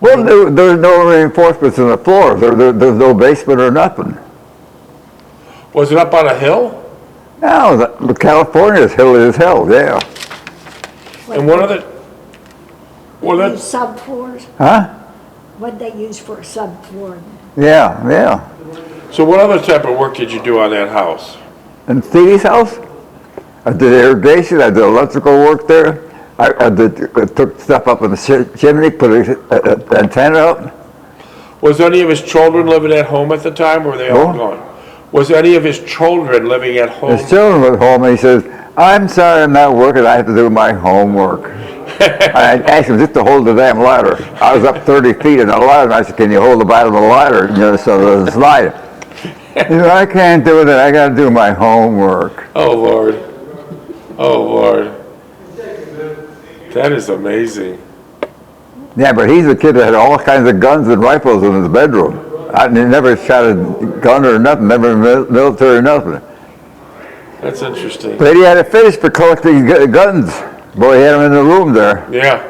Well, there's no reinforcements in the floor. There's no basement or nothing. Was it up on a hill? No, California's hilly as hell, yeah. And one of the, well, They use that, subfloors? Huh? What'd they use for a subfloor? Yeah, yeah. so what other type of work did you do on that house? In Stevie's house, I did irrigation, I did electrical work there. I took stuff up in the chimney, put an antenna up. Was any of his children living at home at the time, or were they all No. gone? Was any of his children living at home? His children were home, and he says, I'm sorry I'm not working, I have to do my homework. I asked him just to hold the damn ladder. I was up 30 feet in the ladder, and I said, can you hold the bottom of the ladder, so it doesn't slide? He said, I can't do that, I gotta do my homework. Oh, Lord. Oh, Lord. That is amazing. Yeah, but he's a kid that had all kinds of guns and rifles in his bedroom. He never shot a gun or nothing, never military or nothing. That's interesting. But he had a fetish for collecting guns. Boy, he had them in the room there. Yeah.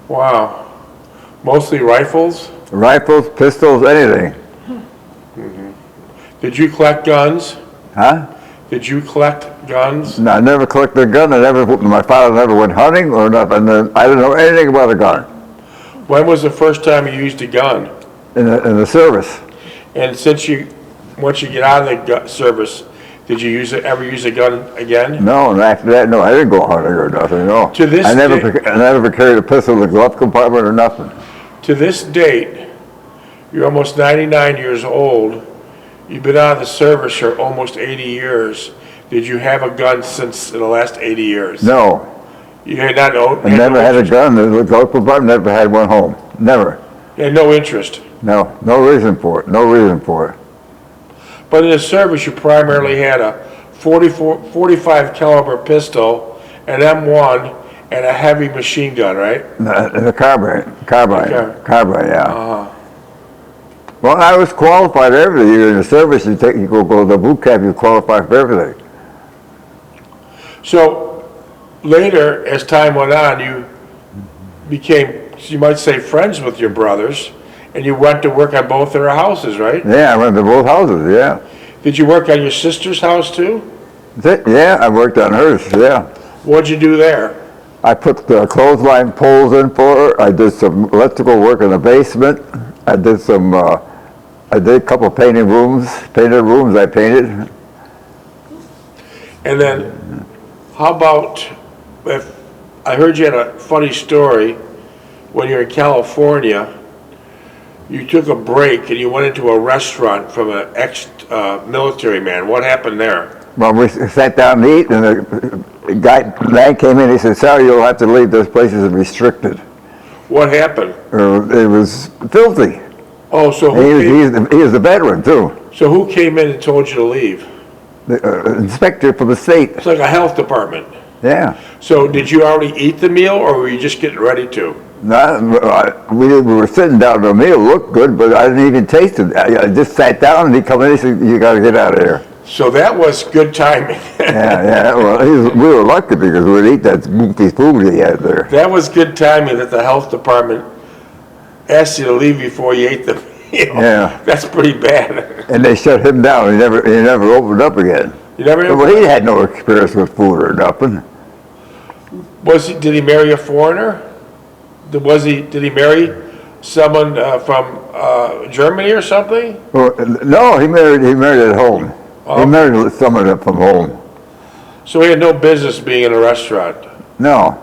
Wow. Mostly rifles? Rifles, pistols, anything. Did you collect guns? Huh? Did you collect guns? No, I never collected a gun. My father never went hunting or nothing. I didn't know anything about a gun When was the first time you used a gun? in the service. And once you get out of the service, did you ever use a gun again? No, and after that, no, I didn't go hunting or nothing, no. To this I never day- carried a pistol in the glove compartment or nothing. To this date, you're almost 99 years old. You've been out of the service for almost 80 years. Did you have a gun since in the last 80 years? No, You had not owned? I never had a gun in the glove compartment, never had one home. Never. You had no interest. No reason for it, no reason for it. But in the service, you primarily had a 45 caliber pistol, an M1, and a heavy machine gun, right? The carbine, yeah. Uh-huh. Well, I was qualified everything. You're in the service, you go to the boot camp, you qualify for everything. So later, as time went on, you became, you might say, friends with your brothers, and you went to work on both their houses, right? Yeah, I went to both houses, yeah. Did you work on your sister's house too? Yeah, I worked on hers, yeah. What'd you do there? I put the clothesline poles in for her. I did some electrical work in the basement. I did I did a couple of painted rooms I painted. And then, how about, if I heard you had a funny story when you're in California, you took a break and you went into a restaurant from an ex-military man. What happened there? Well, we sat down to eat, and the man came in, he said, sorry, you'll have to leave, this place is restricted. What happened? It was filthy. Oh, so He was a veteran, too. so who came in and told you to leave? The inspector from the state, It's like a health department. yeah. So did you already eat the meal, or were you just getting ready to? No, we were sitting down, the meal looked good, but I didn't even taste it. I just sat down, and he come in and said, you got to get out of here. So that was good timing. Yeah, well, we were lucky because we'd eat that goofy food he had there. That was good timing that the health department asked you to leave before you ate the meal. Yeah. That's pretty bad. And they shut him down. He never opened up again. You never Well, he had no experience with food or nothing. Did he marry a foreigner? Did he marry someone from Germany or something? Well, no, he married at home. Oh. He married someone from home. So he had no business being in a restaurant. No.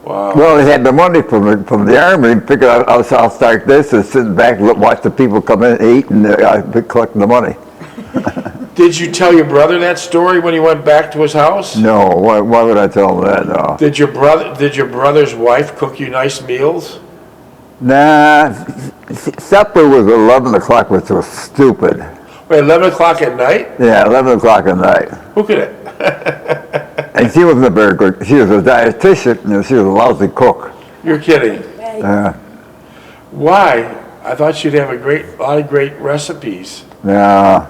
Wow. Well, he had the money from the army. He figured I'll start this and sit back and watch the people come in and eat, and I'd be collecting the money. Did you tell your brother that story when you went back to his house? No, why would I tell him that? No. Did your brother's wife cook you nice meals? Nah, supper was 11 o'clock, which was stupid. Wait, 11 o'clock at night? Yeah, 11 o'clock at night. Who could it? And she wasn't a very good, she was a dietitian, and she was a lousy cook. You're kidding. Yeah. Why? I thought she'd have a lot of great recipes. Yeah.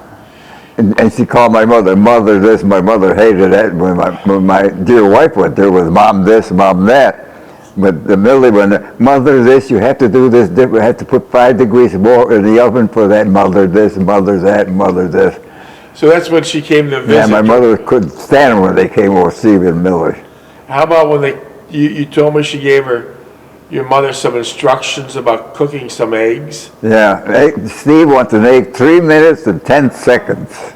And she called my mother this, my mother hated that. When my dear wife went there with mom this, mom that. But the Millie, when the mother this, you have to do this, you have to put 5 degrees more in the oven for that, mother this, mother that, mother this. So that's when she came to visit. Yeah, my you. mother couldn't stand them when they came over Steve and Millie. How about when you told me she gave your mother some instructions about cooking some eggs? Yeah, Steve wants an egg 3 minutes and 10 seconds.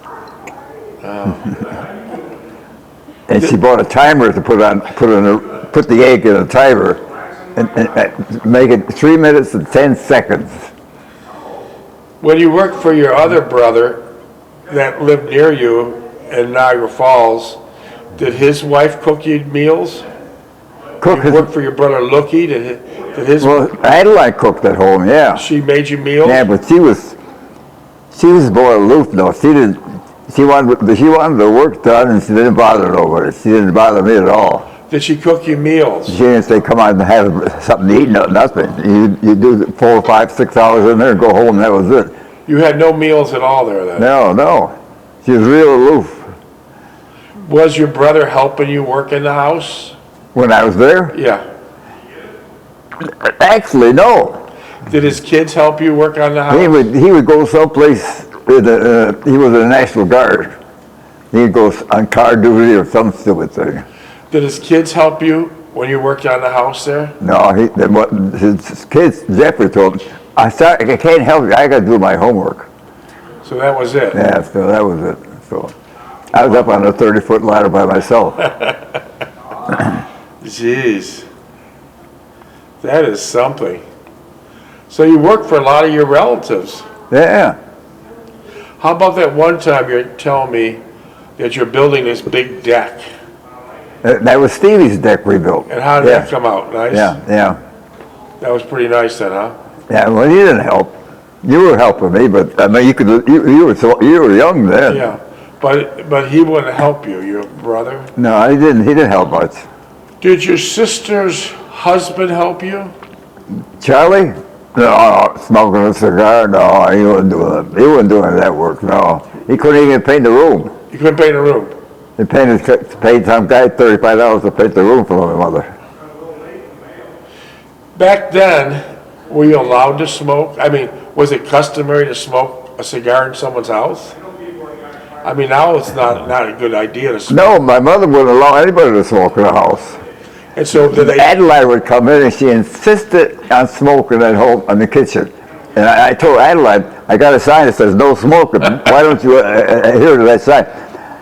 And she bought a timer to put the egg in a timer and make it 3 minutes and 10 seconds. When you worked for your other brother that lived near you in Niagara Falls, did his wife cook you meals? Cook You worked for your brother Lookie, did his, well, Adeline cooked at home, yeah. she made you meals? Yeah, but she was more aloof though. She wanted the work done and she didn't bother nobody. She didn't bother me at all. Did she cook you meals? She didn't say, come on and have something to eat, nothing. You do 4, 5, 6 hours in there and go home and that was it. You had no meals at all there then? No. She was real aloof. Was your brother helping you work in the house? When I was there? Yeah. Actually, no. Did his kids help you work on the house? He would go someplace, he was in the National Guard. He'd go on car duty or some stupid thing. Did his kids help you when you worked on the house there? No, his kids, Jeffrey told him, I can't help you, I gotta do my homework. So that was it? Yeah, so that was it. So I was up on a 30-foot ladder by myself. Jeez. That is something. So you worked for a lot of your relatives. Yeah. How about that one time you're telling me that you're building this big deck? That was Stevie's deck we built. And how did that come out? Nice? Yeah. That was pretty nice then, huh? Yeah, well, you didn't help. You were helping me, but I mean, you were young then. Yeah. But he wouldn't help you, your brother? No, he didn't help much. Did your sister's husband help you? Charlie? No, smoking a cigar? No, he wasn't doing that work, no. He couldn't even paint the room. You couldn't paint a room? He paid some guy $35 to paint the room for my mother. Back then, were you allowed to smoke? I mean, was it customary to smoke a cigar in someone's house? I mean, now it's not a good idea to smoke. No, my mother wouldn't allow anybody to smoke in the house. And so did they? Adeline would come in and she insisted on smoking at home in the kitchen. And I told Adeline, I got a sign that says no smoking. Why don't you adhere to that sign?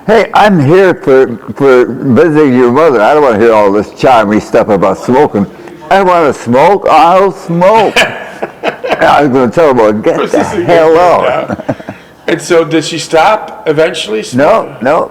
Hey, I'm here for visiting your mother. I don't want to hear all this charmy stuff about smoking. I want to smoke, I'll smoke. I was going to tell her, well, get the hell out. And so did she stop eventually? No.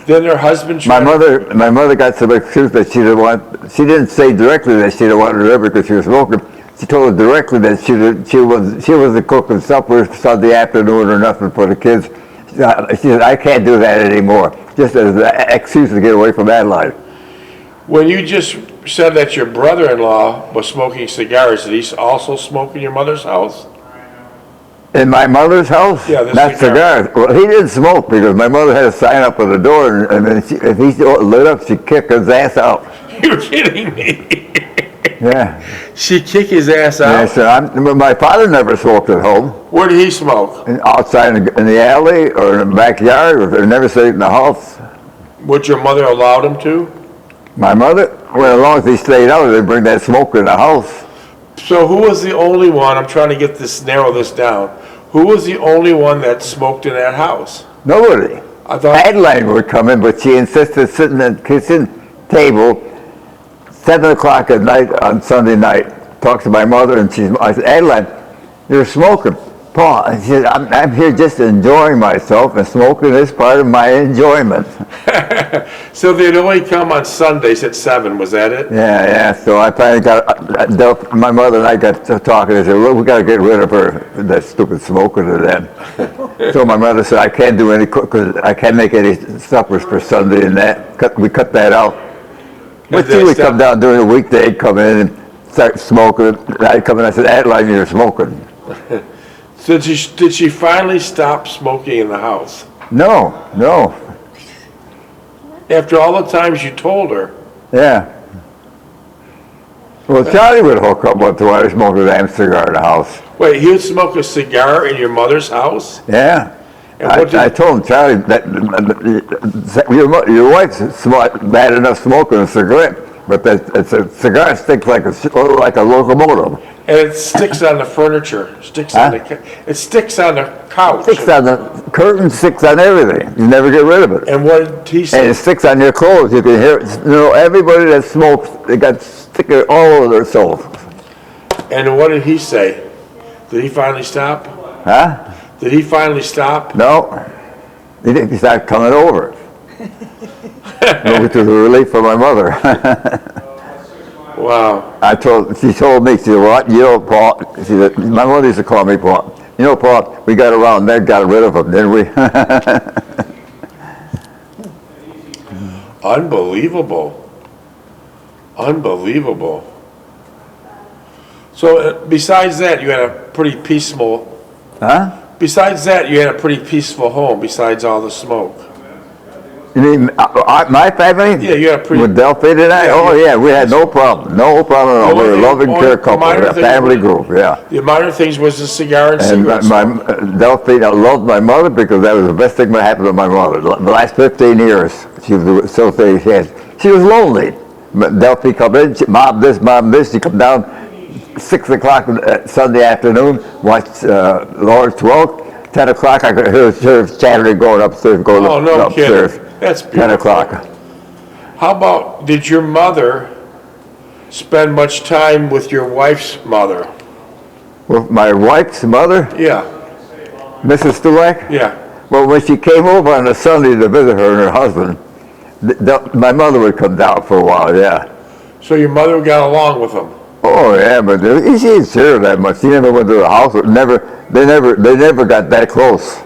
Then her husband My tried. mother got some excuse that she didn't say directly that she didn't want her ever because she was smoking. She told her directly that she wasn't cooking supper Sunday afternoon or nothing for the kids. She said, I can't do that anymore, just as an excuse to get away from Adeline. When you just said that your brother-in-law was smoking cigars, did he also smoke in your mother's house? In my mother's house? Yeah, the not cigar. cigars. Well, he didn't smoke because my mother had a sign up on the door, and if he lit up, she'd kick his ass out. You're kidding me. Yeah. She kicked his ass Yeah, out? so my father never smoked at home. Where did he smoke? Outside in the alley or in the backyard, or never stayed in the house. Would your mother allow him to? My mother, well, as long as he stayed out, they'd bring that smoke in the house. So who was the only one, I'm trying to narrow this down, who was the only one that smoked in that house? Nobody. I thought, Adeline would come in, but she insisted sitting at the kitchen table 7 o'clock at night on Sunday night. Talked to my mother, and I said, Adeline, you're smoking. Paul, and she said, I'm here just enjoying myself, and smoking is part of my enjoyment. so they'd only come on Sundays at 7, was that it? Yeah, so I finally got, my mother and I got to talking, and I said, well, we got to get rid of her, that stupid smoker to them. So my mother said, I can't do any cooking, I can't make any suppers for Sunday and that. We cut that out. But she would come down during the week, they'd come in and start smoking. I'd come in, I said, Adeline, you're smoking. So did she finally stop smoking in the house? No. After all the times you told her? Yeah. Well, Charlie would hook up once in a while to smoke a damn cigar in the house. Wait, he would smoke a cigar in your mother's house? Yeah. And what I did, told him, Charlie, that your wife's bad enough smoking a cigarette, but it's a cigar sticks like a locomotive. and it sticks on the furniture, it sticks on the couch. Sticks on the curtain, sticks on everything. You never get rid of it. And what did he And say? it sticks on your clothes. You can hear it. You know, everybody that smokes, they got sticker all over their soul. And what did he say? Did he finally stop? Huh? Did he finally stop? No. He started coming over. Which was a relief for my mother. Wow. She told me, she said, what? You know, Paul, she said, my mother used to call me Paul. You know, Paul, we got around there, got rid of him, didn't we? Unbelievable. Unbelievable. So besides that, you had a pretty peaceful, Huh? besides that, you had a pretty peaceful home, besides all the smoke. You mean my family? Yeah, you had a pretty... With Delphine and I? Yeah, Oh, yeah. yeah, we had no problem. No problem at all. We were a loving, care couple, a family group, yeah. The minor things was the cigar and And cigarette smoke. Delphine, I loved my mother because that was the best thing that happened to my mother. The last 15 years, she was so she was lonely. Delphine come in, mom this, she come down 6 o'clock Sunday afternoon, watch Lord's Walk. 10 o'clock, I could hear her chattering going upstairs, Oh, no upstairs. kidding. That's 10 beautiful. o'clock. How about, did your mother spend much time with your wife's mother? Well, my wife's mother, Yeah, Mrs. Stulak, yeah. well, when she came over on a Sunday to visit her and her husband, my mother would come down for a while, yeah. So your mother got along with them? Oh, yeah, but she didn't see her that much. She never went to the house. They never got that close.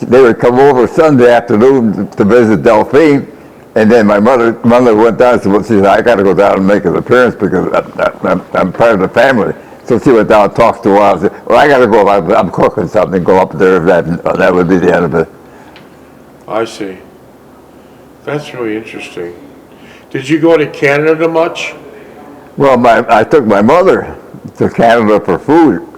They would come over Sunday afternoon to visit Delphine, and then my mother went down and said, well, she said, I got to go down and make an appearance because I'm part of the family. So she went down and talked to her a while and said, well, I got to go. I'm cooking something. Go up there. That would be the end of it. I see. That's really interesting. Did you go to Canada much? Well, I took my mother to Canada for food.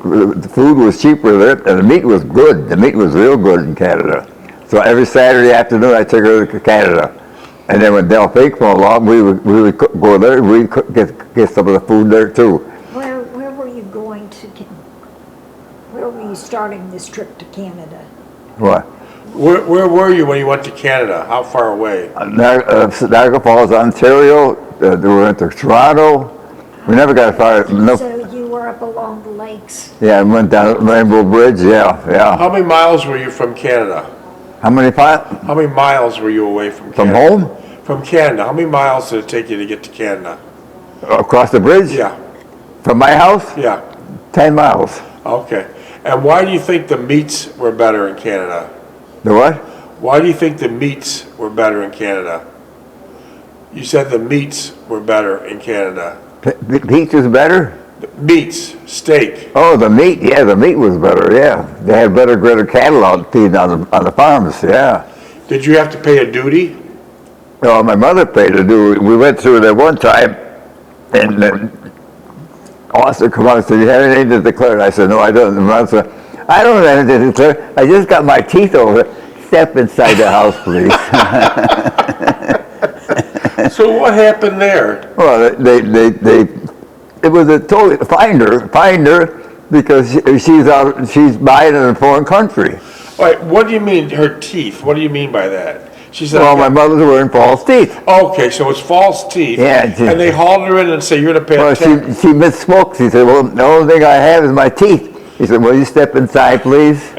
The food was cheaper there, and the meat was good. The meat was real good in Canada. So every Saturday afternoon, I took her to Canada. And then when Delphine came along, we would go there. We'd get some of the food there too. Where were you going to, where were you starting this trip to Canada? What? Where were you when you went to Canada? How far away? Niagara Falls, Ontario. We went to Toronto. We never got far. No. So you were up along the lakes. Yeah, we went down Rainbow Bridge. Yeah. How many miles were you from Canada? How many How many miles were you away from from Canada? home? From Canada. How many miles did it take you to get to Canada? Across the bridge? Yeah, From my house? yeah. 10 miles. Okay. And why do you think the meats were better in Canada? The what? Why do you think the meats were better in Canada? You said the meats were better in Canada. Peach is better? Meats, steak. Oh, the meat, yeah, the meat was better, yeah. They had better greater cattle out feeding on the farms, yeah. Did you have to pay a duty? Well, my mother paid to do, we went through there one time, and then Austin come out and said, you have anything to declare? And I said, no, I don't. And I said, I don't have anything to declare. I just got my teeth over. Step inside the house, please. So what happened there? Well, it was a total, find her because she's buying in a foreign country. All right, what do you mean, her teeth? What do you mean by that? She said, Well, my mother's wearing false teeth. okay, so it's false teeth. Yeah, And they hauled her in and say, you're going to pay Well, a tax. she misspoke. She said, well, the only thing I have is my teeth. He said, will you step inside, please?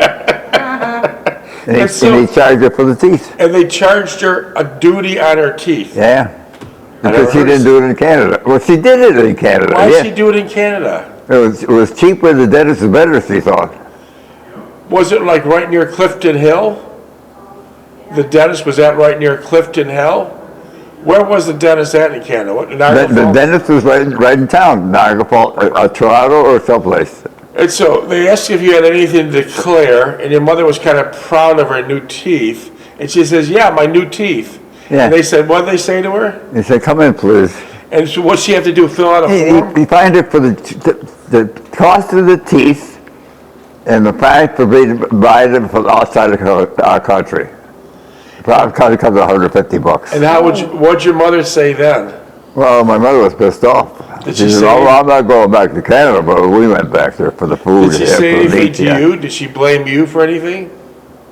And he charged her for the teeth. And they charged her a duty on her teeth. Yeah. I Because she never heard didn't do it in Canada. Well, she did it in Canada, Why yeah. did she do it in Canada? It was cheaper, the dentist was better, she thought. Was it like right near Clifton Hill? The dentist, was that right near Clifton Hill? Where was the dentist at in Canada? What, Niagara The Falls? dentist was right in town, Niagara Falls, Toronto or someplace. And so they asked if you had anything to declare, and your mother was kind of proud of her new teeth. And she says, yeah, my new teeth. Yeah. And they said, what did they say to her? He said, come in, please. And so what's she have to do, fill out a form? He fined her for the cost of the teeth and the fine for being provided from outside of our country. Probably comes $150. And what'd your mother say then? Well, my mother was pissed off. Did she said, say- "Oh, well, I'm not going back to Canada," but we went back there for the food. Did she and say for the anything meat, to yeah. you? Did she blame you for anything?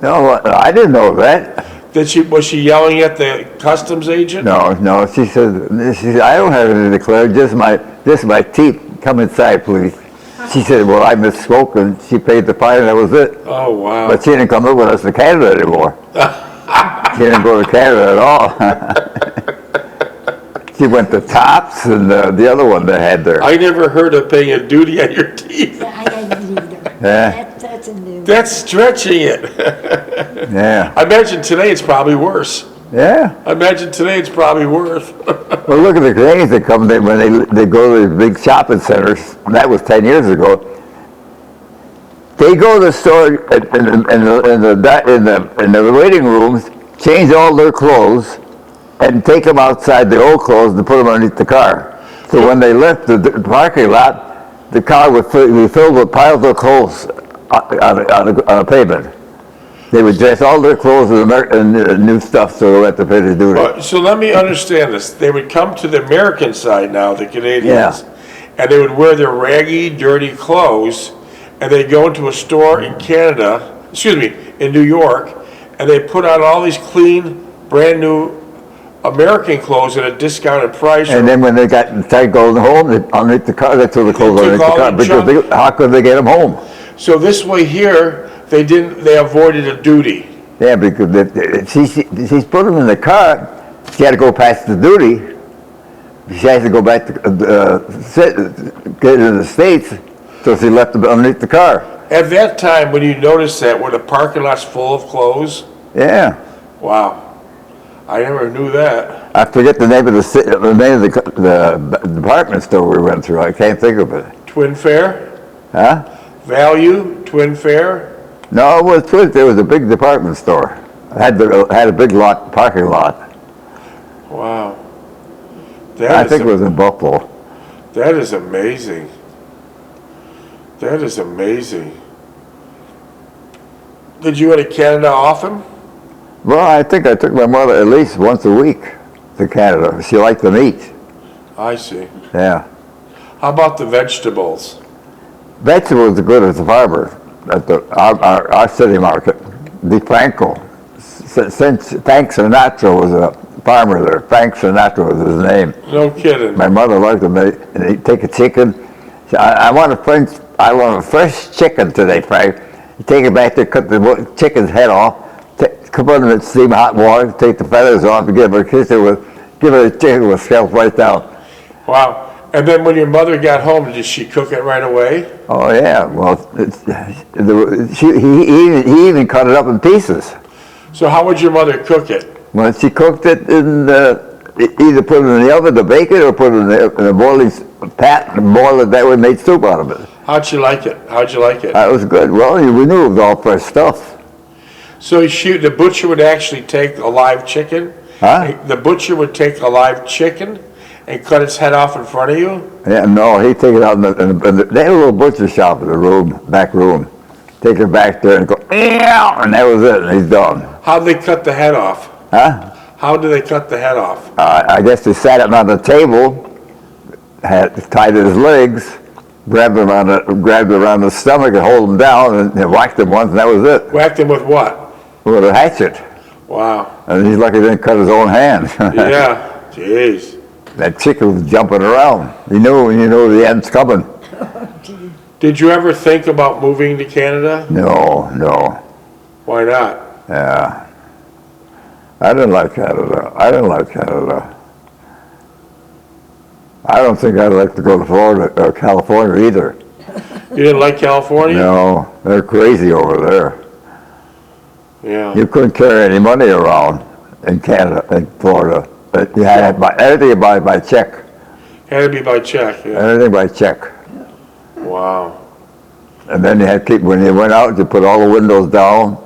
No, I didn't know that. Was she yelling at the customs agent? No, she said, "I don't have anything to declare, just my teeth. Come inside, please." She said, "Well, I misspoke," and she paid the fine, and that was it. Oh, wow. But she didn't come up with us to Canada anymore. She didn't go to Canada at all. She went to Tops and the other one they had there. I never heard of paying a duty on your teeth. I didn't either. Yeah. That's a new. That's stretching it. Yeah, I imagine today it's probably worse. yeah. I imagine today it's probably worse. Well, look at the Canadians that come there when they go to these big shopping centers. That was 10 years ago. They go to the store in the waiting rooms, change all their clothes, and take them outside the old clothes and put them underneath the car. So when they left the parking lot, the car would be filled with piles of clothes on the pavement. They would dress all their clothes in new stuff so they had to pay the duty. So let me understand this. They would come to the American side now, the Canadians, and they would wear their raggy, dirty clothes, and they'd go into a store in Canada, in New York, and they put on all these clean, brand new American clothes at a discounted price. And then when they started going home, underneath the car, they threw the clothes took underneath the all car. the Because junk. how could they get them home? So this way here, they avoided a duty. Yeah, because she's put them in the car. She had to go past the duty. She has to go back to get into the States, so she left them underneath the car. At that time, when you noticed that, were the parking lots full of clothes? Yeah. Wow. I never knew that. I forget the name of the department store we went through. I can't think of it. Twin Fair? Huh? Value? Twin Fair? No, it was Twiz. There was a big department store. Had a big parking lot. Wow. I think it was in Buffalo. That is amazing. That is amazing. Did you go to Canada often? Well, I think I took my mother at least once a week to Canada. She liked the meat. I see. Yeah. How about the vegetables? Vegetables are good as a farmer at our city market. DeFranco. Since Frank Sinatra was a farmer there. Frank Sinatra was his name. No kidding. My mother liked them. They'd take a chicken. I want a fresh chicken today, Frank. You take it back there, cut the chicken's head off, put it in steam hot water, take the feathers off, and give her a chicken with scalp right down. Wow. And then when your mother got home, did she cook it right away? Oh yeah, well, he even cut it up in pieces. So how would your mother cook it? Well, she cooked it either put it in the oven to bake it or put it in a boiling pat and boil it that way, made soup out of it. How'd you like it? How'd you like it? It was good. Well, we knew it was all fresh stuff. So the butcher would actually take a live chicken? Huh? The butcher would take a live chicken and cut its head off in front of you? Yeah, no, he'd take it out they had a little butcher shop in the back room. Take it back there and go, "Eow," and that was it, and he's done. How'd they cut the head off? Huh? How do they cut the head off? I guess they sat him on the table, tied his legs, grabbed him around the stomach and hold him down, and whacked him once, and that was it. Whacked him with what? With a hatchet. Wow. And he's lucky he didn't cut his own hand. Yeah. Jeez. That chicken was jumping around. You know the end's coming. Did you ever think about moving to Canada? No. Why not? Yeah. I didn't like Canada. I don't think I'd like to go to Florida or California either. You didn't like California? No, they're crazy over there. Yeah. You couldn't carry any money around in Canada, in Florida. But you had to buy everything by check. Had to be by check. Yeah. Everything by check. Wow. And then you had to when you went out, you put all the windows down,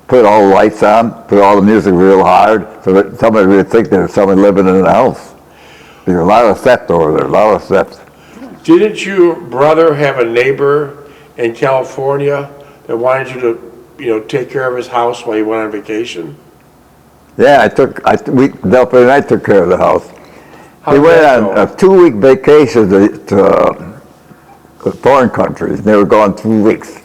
put all the lights on, put all the music real hard, so that somebody would think there's someone living in the house. There's a lot of theft over there, a lot of theft. Didn't your brother have a neighbor in California that wanted you to, take care of his house while you went on vacation? Yeah, Delphi and I took care of the house. How We did went that on go? a 2-week vacation to foreign countries. They were gone 2 weeks.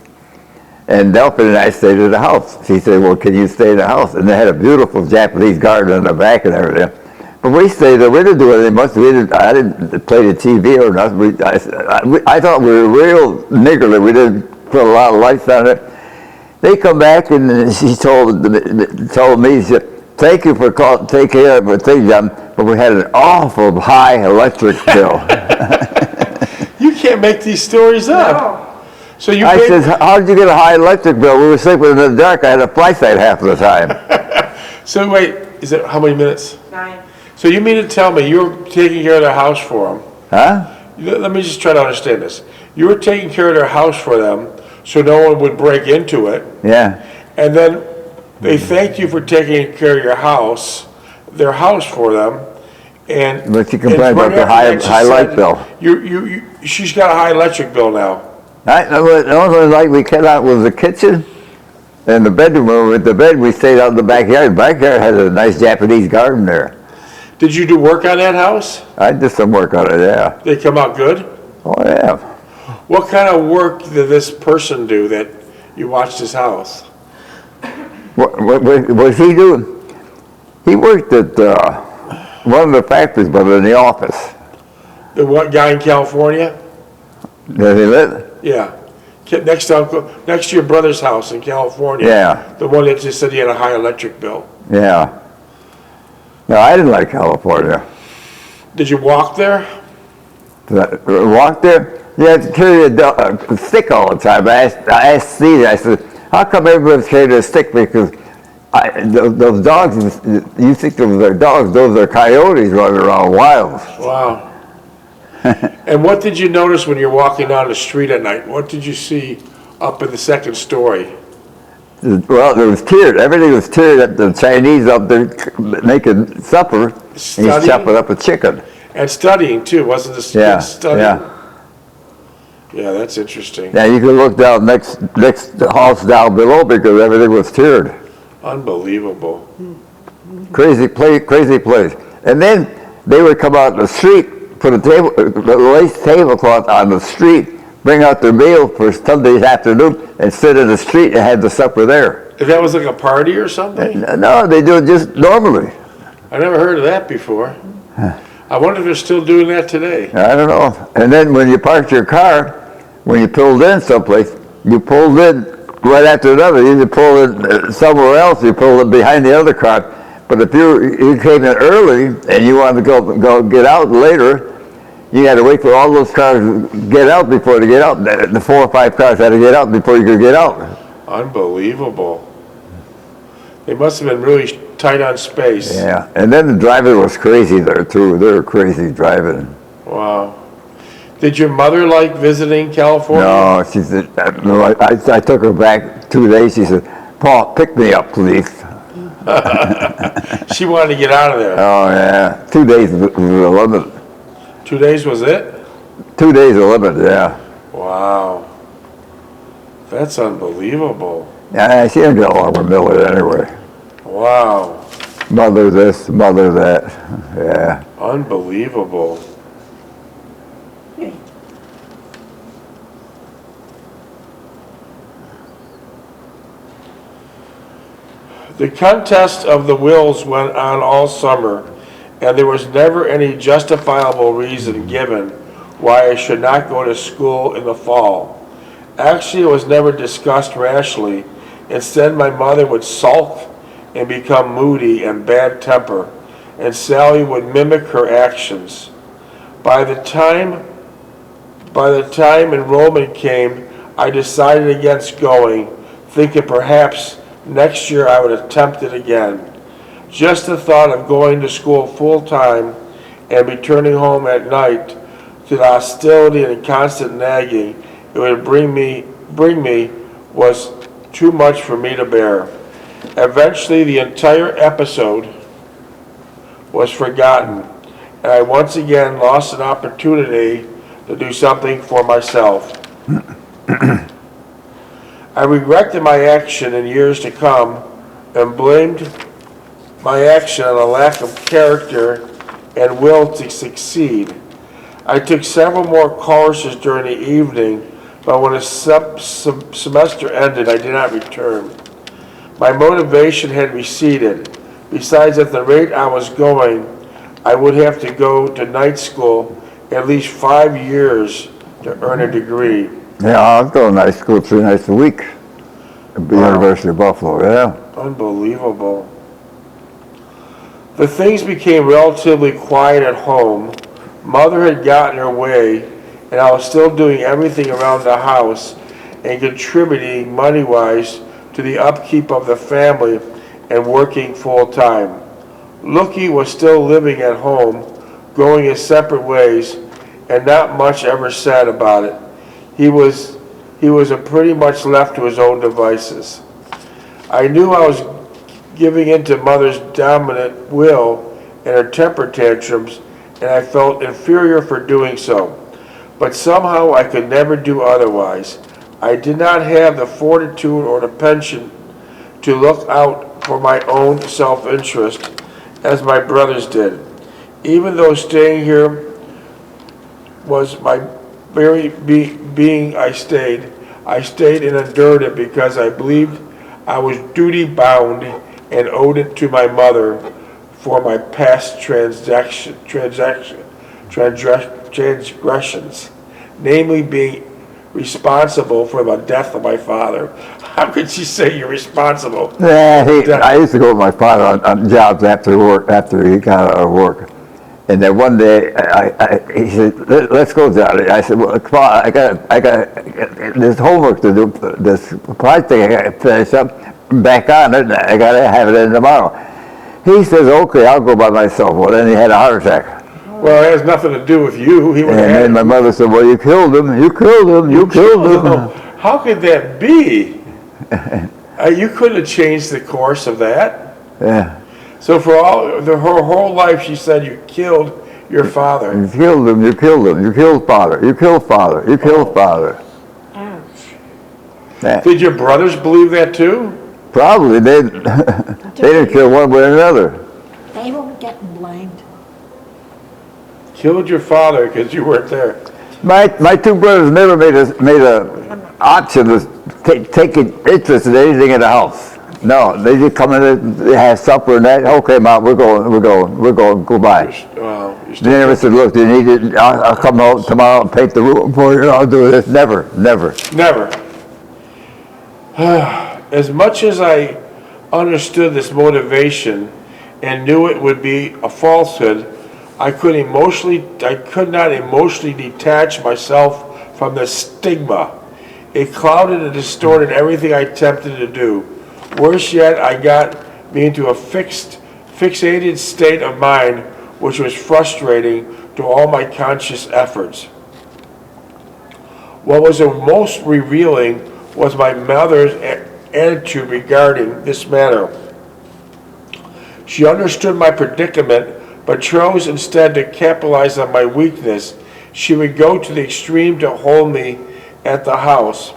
And Delphi and I stayed at the house. She said, well, can you stay in the house? And they had a beautiful Japanese garden in the back and everything. But we stayed there. We didn't do anything much. I didn't play the TV or nothing. I thought we were real niggerly. We didn't put a lot of lights on it. They come back and she told me, she said, thank you for taking care of the thing, John, but we had an awful high electric bill. You can't make these stories up. So you I paid- said, how did you get a high electric bill? We were sleeping in the dark. I had a flashlight half of the time. So wait, is it how many minutes? 9. So you mean to tell me you were taking care of their house for them? Huh? Let me just try to understand this. You were taking care of their house for them so no one would break into it, Yeah. and then they thanked you for taking care of their house for them, and. But you complained and about the right after that, she high light said, bill. She's got a high electric bill now. The only light we kept out was the kitchen and the bedroom. When we went to bed, we stayed out in the backyard. The backyard has a nice Japanese garden there. Did you do work on that house? I did some work on it, yeah. They come out good? Oh, yeah. What kind of work did this person do that you watched his house? What was he doing? He worked at one of the factories, but in the office. The what guy in California? Does he live? Yeah. Next to your brother's house in California. Yeah. The one that just said he had a high electric bill. Yeah. No, I didn't like California. Did you walk there? Walk there? You had to carry a stick all the time. I asked Steve, I said, how come everybody's carrying a stick? Because those dogs, you think those are dogs, those are coyotes running around wild. Wow. And what did you notice when you're walking down the street at night? What did you see up in the second story? Well, there was tiered. Everything was tiered up. The Chinese up there making supper, and he's Studying? chopping up a chicken. And studying too, wasn't this Yeah, studying? yeah. Yeah, that's interesting. Yeah, you could look down next house down below because everything was tiered. Unbelievable. Crazy place. And then they would come out in the street, put a lace tablecloth on the street, bring out their meal for Sunday afternoon, and sit in the street and have the supper there. If that was like a party or something? No, they do it just normally. I never heard of that before. I wonder if they're still doing that today. I don't know. And then when you parked your car, when you pulled in someplace, you pulled in right after another. You either pulled in somewhere else, you pulled in behind the other car. But if you came in early and you wanted to go get out later, you had to wait for all those cars to get out before they get out. The 4 or 5 cars had to get out before you could get out. Unbelievable. They must have been really tight on space. Yeah, and then the driver was crazy there too. They were crazy driving. Wow. Did your mother like visiting California? No, she said, I took her back 2 days. She said, Paul, pick me up, please. She wanted to get out of there. Oh, yeah. 2 days was the limit. 2 days was it? 2 days the limit, yeah. Wow. That's unbelievable. Yeah, she didn't get along with Miller anyway. Wow. Mother this, mother that. Yeah. Unbelievable. The contest of the wills went on all summer, and there was never any justifiable reason given why I should not go to school in the fall. Actually, it was never discussed rationally. Instead, my mother would sulk and become moody and bad temper, and Sally would mimic her actions. By the time enrollment came, I decided against going, thinking perhaps next year I would attempt it again. Just the thought of going to school full-time and returning home at night to the hostility and constant nagging it would bring me was too much for me to bear. Eventually, the entire episode was forgotten, and I once again lost an opportunity to do something for myself. I regretted my action in years to come and blamed my action on a lack of character and will to succeed. I took several more courses during the evening, but when the semester ended, I did not return. My motivation had receded. Besides, at the rate I was going, I would have to go to night school at least 5 years to earn a degree. Yeah, I was going to night school 3 nights a week at the University of Buffalo, yeah. Unbelievable. The things became relatively quiet at home. Mother had gotten her way, and I was still doing everything around the house and contributing money-wise to the upkeep of the family and working full-time. Lookie was still living at home, going his separate ways, and not much ever said about it. He was pretty much left to his own devices. I knew I was giving in to Mother's dominant will and her temper tantrums, and I felt inferior for doing so. But somehow I could never do otherwise. I did not have the fortitude or the penchant to look out for my own self-interest as my brothers did. Even though staying here was my very being, I stayed and endured it because I believed I was duty-bound and owed it to my mother for my past transgressions, namely being responsible for the death of my father. How could she say you're responsible? Yeah, I used to go with my father on jobs after he got out of work. And then one day, he said, let's go, Johnny. I said, well, come on, I got this homework to do, this project I got to finish up, back on it, I got to have it in tomorrow. He says, okay, I'll go by myself. Well, then he had a heart attack. Well, it has nothing to do with you. He would And then my mother said, well, you killed him. You killed him. How could that be? You couldn't have changed the course of that. Yeah. So for her whole life, she said you killed your father. You killed him. You killed him. You killed father. You killed father. You killed father. Ouch. Yeah. Did your brothers believe that too? Probably. They didn't kill one way or another. They weren't getting blamed. Killed your father because you weren't there. My 2 brothers never made a option to take an interest in anything in the house. No, they just come in, they have supper and that. Okay, Mom, we're going, goodbye. They never said, look, you need it, I'll come home tomorrow and paint the room for you, I'll do this. Never. Never. As much as I understood this motivation and knew it would be a falsehood, I could not emotionally detach myself from the stigma. It clouded and distorted everything I attempted to do. Worse yet, I got me into a fixated state of mind, which was frustrating to all my conscious efforts. What was the most revealing was my mother's attitude regarding this matter. She understood my predicament, but chose instead to capitalize on my weakness. She would go to the extreme to hold me at the house.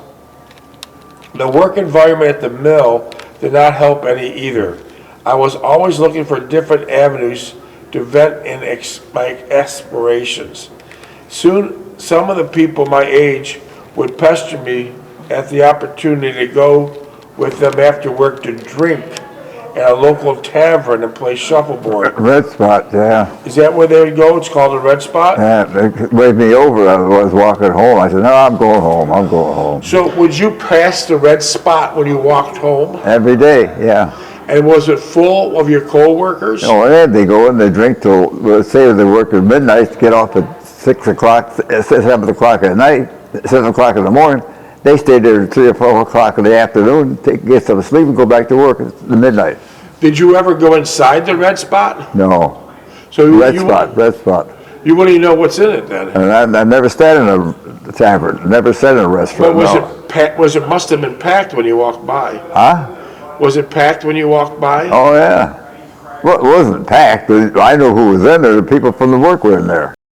The work environment at the mill did not help any either. I was always looking for different avenues to vent in my aspirations. Soon, some of the people my age would pester me at the opportunity to go with them after work to drink at a local tavern and play shuffleboard. Red Spot, yeah. Is that where they would go? It's called a Red Spot? Yeah, they waved me over. I was walking home. I said, no, I'm going home. So would you pass the Red Spot when you walked home? Every day, yeah. And was it full of your co-workers? Oh, and they go and they drink till, let's say they work at midnight, get off at 6 o'clock, 7 o'clock at night, 7 o'clock in the morning. They stay there at 3 or 4 o'clock in the afternoon, get some sleep and go back to work at midnight. Did you ever go inside the Red Spot? No. So Red Spot. You wouldn't even know what's in it then? And I never stayed in a tavern, never stayed in a restaurant, It must have been packed when you walked by. Huh? Was it packed when you walked by? Oh, yeah. Well, it wasn't packed, but I know who was in there, the people from the work were in there.